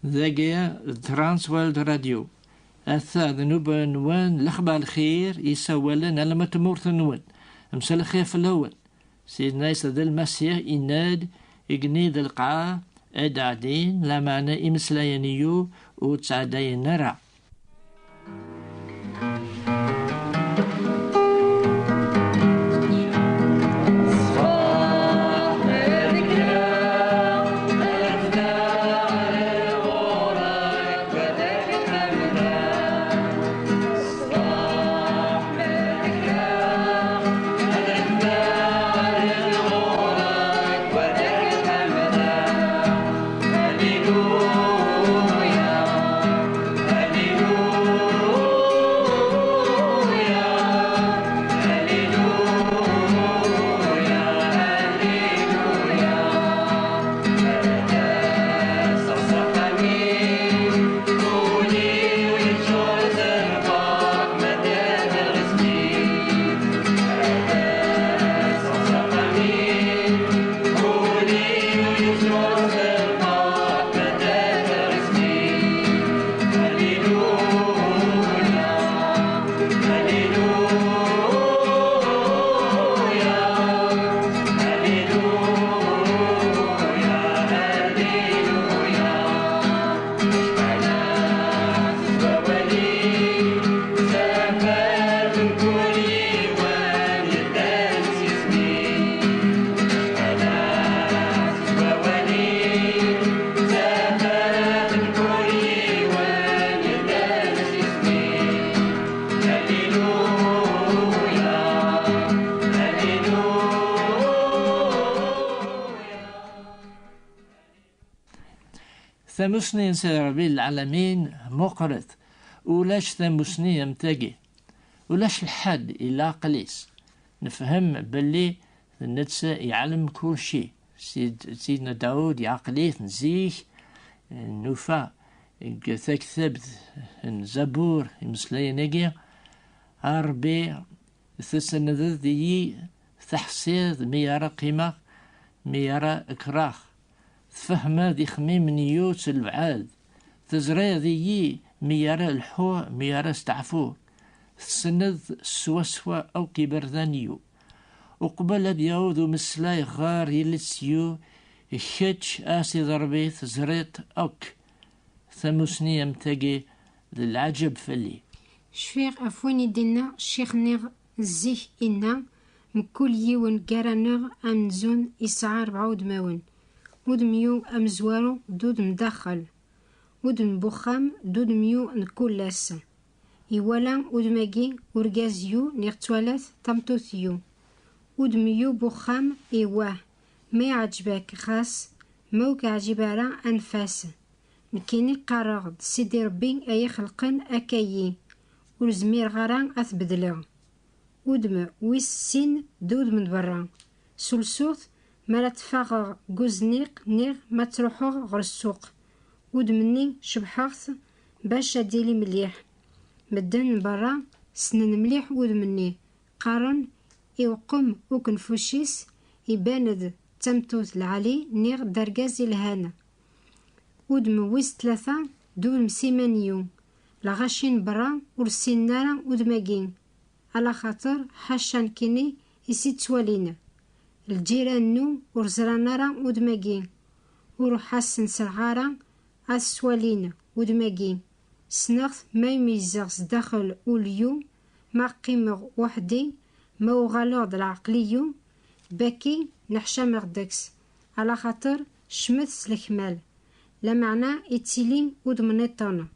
ذاقيا ترانس والد راديو أثا ذنوب نوان الأخبار الخير يسولن على ما تمورث نوان مسال خيف الأول سيدنا يسا ذا المسيح إناد إقنيد القاع أدعدين لا معنى إمسلايانيو وتسعدين نرع. ثمسني نسير بالعالمين مقرث ولاش ثمسني متاقي ولاش الحد إلا قليس نفهم باللي النتس يعلم كل شيء. سيدنا داود يعقليث نزيح نوفا ثبت زبور مسلاي نجي ربي ثسند ذي تحسيد ميارا قيمة ميارا إكراخ تفهم ذي خميم نيوت البعاد تزري ذي ميارا الحو ميارا استعفو تسند سوسوا أو كبر ذانيو وقبل دياود مسلاي غار يلسيو الشتش آسي ضربي تزريت أوك ثمسني متاقي للعجب فلي شفيق أفوني دينا الشيخ نيغ الزيح إنا مكل يون قرانغ أمزون إسعار بعود ماون ودميو أمزوارو دود مدخل ودم بخام دود ميو نكولاس إيوالا ودماجي ورقازيو نيغتوالات تمتوثيو ودميو بخام إيواه ما يعجبك خاص موك عجبارا أنفاس مكيني قارغد سيدي ربي أي خلقن أكايي ورزمير غران أثبدلغ ودم ويس سين دود من برا سلسوث ما تفاغ جوزنيق نيغ ما تروحوغ غر السوق ودمني شبحاغث باش ديلي مليح مدن برا سنن مليح ودمني قارن إوقم وكنفوشيس يباند تمتوث العالي نيغ درقازي الهانا ودم ويس ثلاثة دول مسيمانيو لغاشين برا ورسين نارا ودماقين على خاطر حاشان كيني يسيد توالينا الجيران نو ورزران نارا ودماقين وروحاسن سرعارا أسوالينا ودماقين سنغث ما يميزغس داخل أوليو ما قيمغ وحدي ما وغالوض العقليو باكي نحشا مغدكس على خاطر شمث الكمال لا معنى إتيلين ودمنيطانا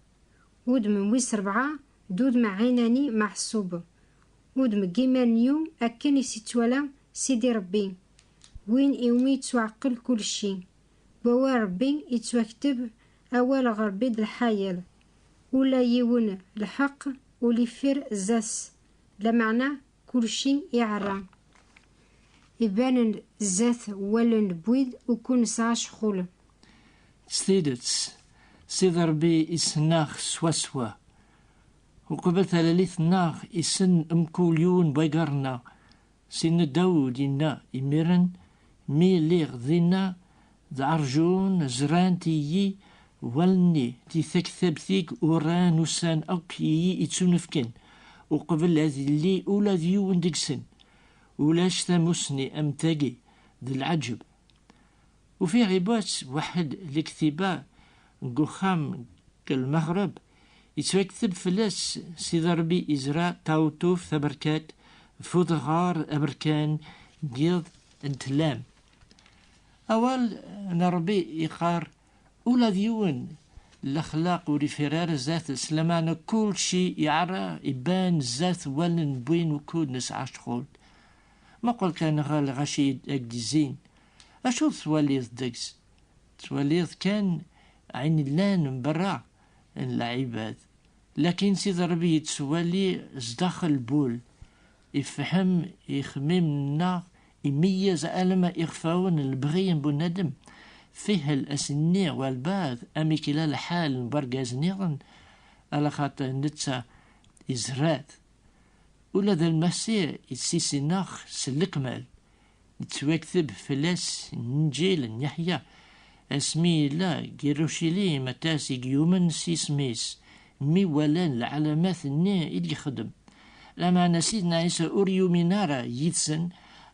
ودم ويس 4 دود مع عيناني محسوبة ودم جيمانيو أكن يسيتوالا سيدي ربي وين يومي تعقل كل شي بوا ربي يتوكتب أول غربيد الحيال ولا يون الحق ولي فير زاس لا معنى كل شي يعرى يبان الزاث ولا نبويد وكون ساعة شخول ستيدتس سيد ربي يسناخ سواسوا وقبل ثلاث ناخ يسن أمكوليون بيقرنا سن داود إنا إميرن مي ليغ ذينا ذا أرجون زران تيي ولني تثكثب ثيك أوران وسان أكي يتسونفكن وقبل هذه اللي أولا ذيو وندقسن ولاش ثمسني أمتاقي ذي العجب. وفي عبات واحد الاكتباء قخام كالمغرب يتكتب فلاس سيدي ربي إزراء تاوتوف ثبركات فوضغار أبركان قيض انتلام. أول نربي إقار أولا ديون الأخلاق وريفيرار ذات سلمانا كل شيء يعرى يبان ذات ولن بوين وكود نسعى شغل. ما قل كان غال غشيد أكدزين أشو توليض دقس توليض كان عين اللان مبرع العباد، لكن سيد ربي يتسولي ازدخل بول يفهم يخممنا يميز ألم إخفاون البغيين بندم فيه الأسنيع والباذ أمي كلا الحال برقاز نيغن على خاطر نتسا إزرات ولا ذا المسيح يتسيسي ناخ سلكمال يتواكثب فلاس نجيل يحيى اسمي لا جيروشيلي متاسي يومن سيسميس مي ولان العلامات الني اللي خدم لما نسيدنا عيسى أوريو مينارا يتسن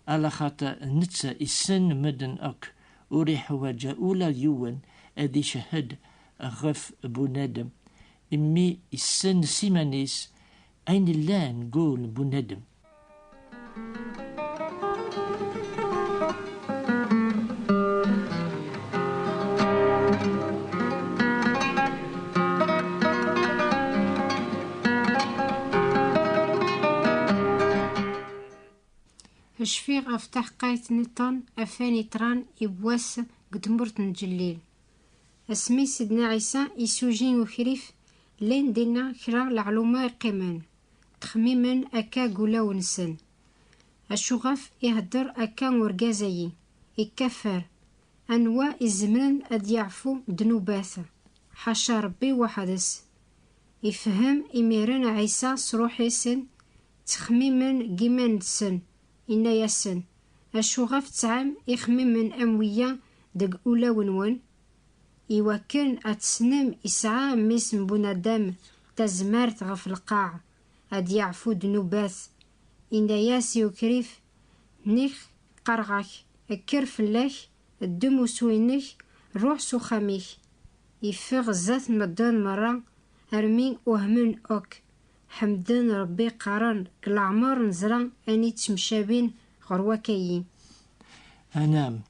على خاطر نتسا السن مدن أك أوري حواجة أولا يوان أدي شهد غف بنادم إمي السن سيمانيس أين الله نقول بنادم. الشفيق أفتح قايت نطن أفاني تران إبواس قدمرت نجليل اسمي سيدنا عيسى يسوجين وخريف لين دينا كرا العلومة قيمان تخميما أكا قولا ونسن الشغف يهدر أكا ورقازي يكفر أنواع الزمن أد يعفو دنوباثة حاشا ربي وحدس يفهم إميران عيسى صروحي سن تخميما قيمان سن إنا ياسن الشغف تعام يخمم من أموية دق أولا ونون إوا كان أتسنم إسعى ميسم بنادم تزمارت غف القاع أد يعفو دنوباث إنا ياسي وكريف نيخ قرغك أكر فلاك الدم سوينك روح سخاميك يفغ زات مدان مرة أرمين وهمن أوك حمدان ربي قران كالعمار نزران أني تمشابين غروكايين. أنام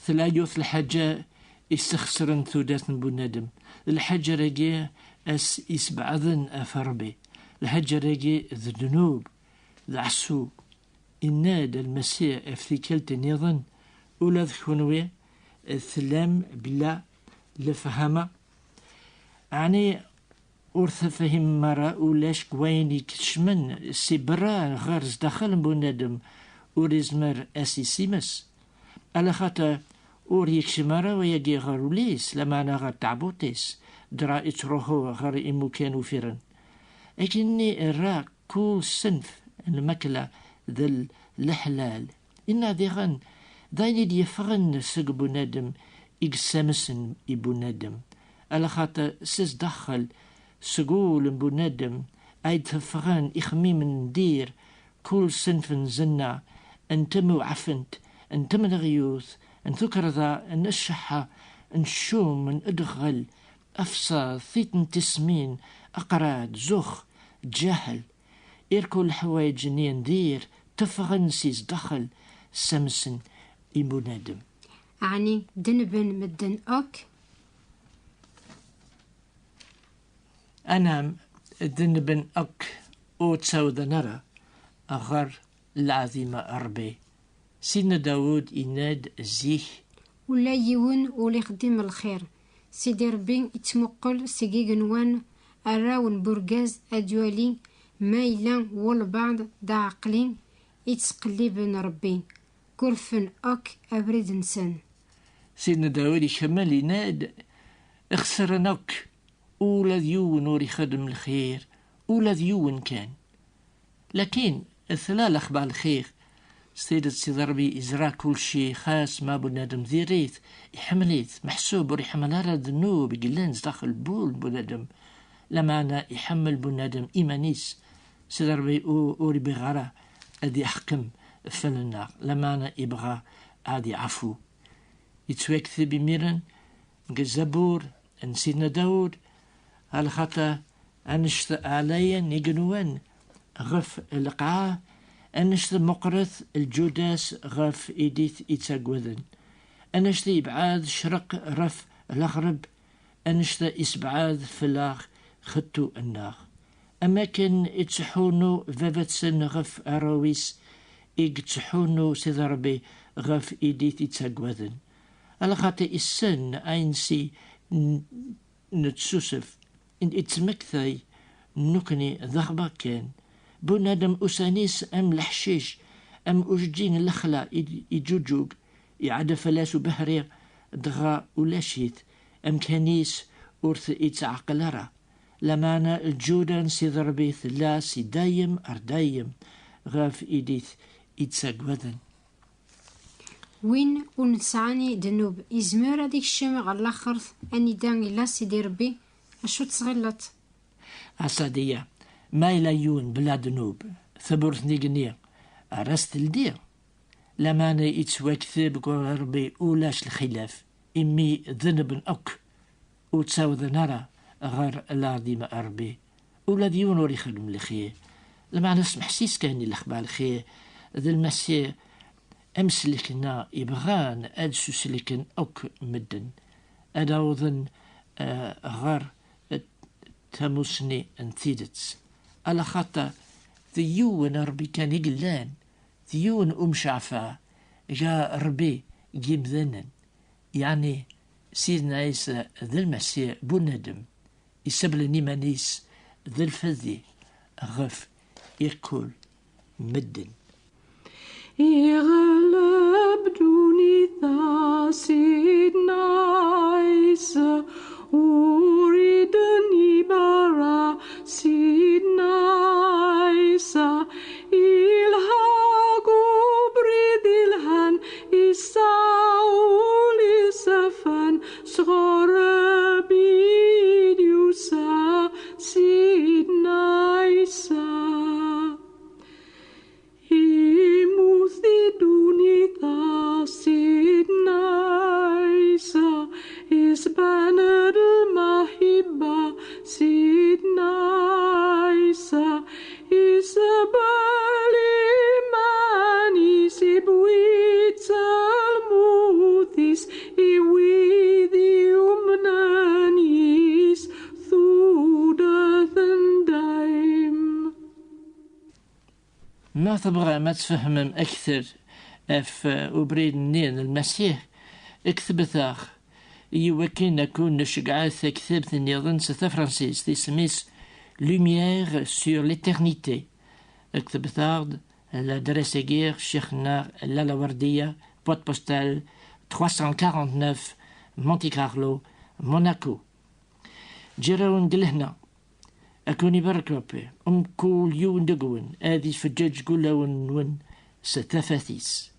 ثلاث الحاجة استخسرن ثودات بنادم الحاجة رجي أس إسبعذن أفربي الحاجة رجي الذنوب العسو الناد المسيح افتكلت نيضن أولا ذكونوي الثلام بلا لفهمة يعني ورث فهم مرة ولاش كويني كشمن سيبرا غرز داخل بنادم ورزمر أسيسيمس على خاطر وريك شمارة ويجي غروليس لما أنا غر تعبوتيس درا اتروهو غر إمو كانوا فيرن أكني الراء كل صنف المكلة ذا الحلال إنا ديغن دايني ديفغن سق بنادم إقسامسن إبنادم على خاطر سيس دخل سقول بنادم أيد تفغان إخميم ندير كل صنف زنا أنتمو عفنت أنتم الغيوث أن ذكر ذا أن الشحة أن شوم من أدخل أفصى ثيتن تسمين أقراد زخ جهل إركو الحوايج ندير تفغن سيس دخل سمسن إبنادم يعني دنبن مدن أوك أنا ذنبن أك أو تساوذ نرى أغر العظيمة أربي سيدنا داود إناد زيه ولا يون ولي خدم الخير سيدي ربي يتمقل سيقي قنوان أراون برقاز أدوالي مايلا والبعض دا عقلين يتسقلبن ربي كرفن أك أبرد نسان سيدنا داود يشمل يناد اخسرنك أولا ذيون وري خدم الخير أولا ذيون كان لكن الثلالخ بالخير سيدة سيد ربي إزرا كل شي خاص ما بنادم ذيريت يحمليت محسوب وريحمل على الذنوب يقلانز داخل بول بنادم لما أنا يحمل بنادم إيمانيس سيد ربي أوري بغارة أدي أحكم فلنا لما أنا يبغى أدي عفو يتوكث بميرن الزبور أن سيدنا داود على خطأ أنشت عليا نيجنوان غف القاع أنشت مقرث الجوداس غف إيديث إتساقوذن أنشت إبعاد شرق رف الأغرب أنشت إسبعاد فلاغ خطو الناغ أماكن إتسحونو فافتسن غف أراويس إجتسحونو سيذربي غف إيديث إتساقوذن على خاطر السن أينسي نتسوسف إن إتمكثي نكني ذغبا كان بنادم أسانيس أم لحشيش أم أجدين الأخلا يجوجوج يعد فلاس بهرير دغا ولاشيت أم كانيس أرث إتعقلرا لمانا الجودان سيضربي ثلاث دايم أردايم غاف إيديث إتساقوذن وين ونسعاني دنوب إزمير هذيك الشمع على الآخر أني دان إلا سيدي ربي أشو تسغلت عصادية ما يلايون بلا دنوب ثبرتني قنية أرست الدير لما أنا يتسواكثب قول ربي أولاش الخلاف إمي ذنب أك وتساوذ نرى غير الأرضي ما أربي ولا ديون وري خدم الخير لما أنا اسمح سيس كاني الأخبار الخير ذا المسيح أمسلكنا إبغان أدسو سلكن أك مدن أداوذن غير تموسني انثيدتس على خطة ذيون ربي كان يقلان ذيون شعفا جاء ربي جيب ذنن يعني سيدنا عيسى ذا المسيح بندم يسبلني منيس ذا الفذي غف يقول مدن يغلب دوني ذا سيدنا عيسى أريدني برا سيدنا عيسى إلهاق بريد الهن إساول إسفن صغر بيديوسا سيدنا عيسى إموثدوني ذا سيدنا عيسى إسبانر المحبة سيدنا عيسى إسبالي ماني سبويت الموثيس إويذي أمنانيس ثودة دايم ما تبغى ما تفهم أكثر في أبريد النين المسيح اكتبثاخ يوكين نكون نشجعث كتبت النظام ستا فرانسيس تسميس لوميير سور ليترنيتي اكتبثاخ l'adresse guerre شيخنا لالا وردية بوت بوستال 349 مونتي كارلو موناكو جيرون دلهنا أكوني بركوبي كل يوم دقون آذي فجاج قولا ون ستفاثيس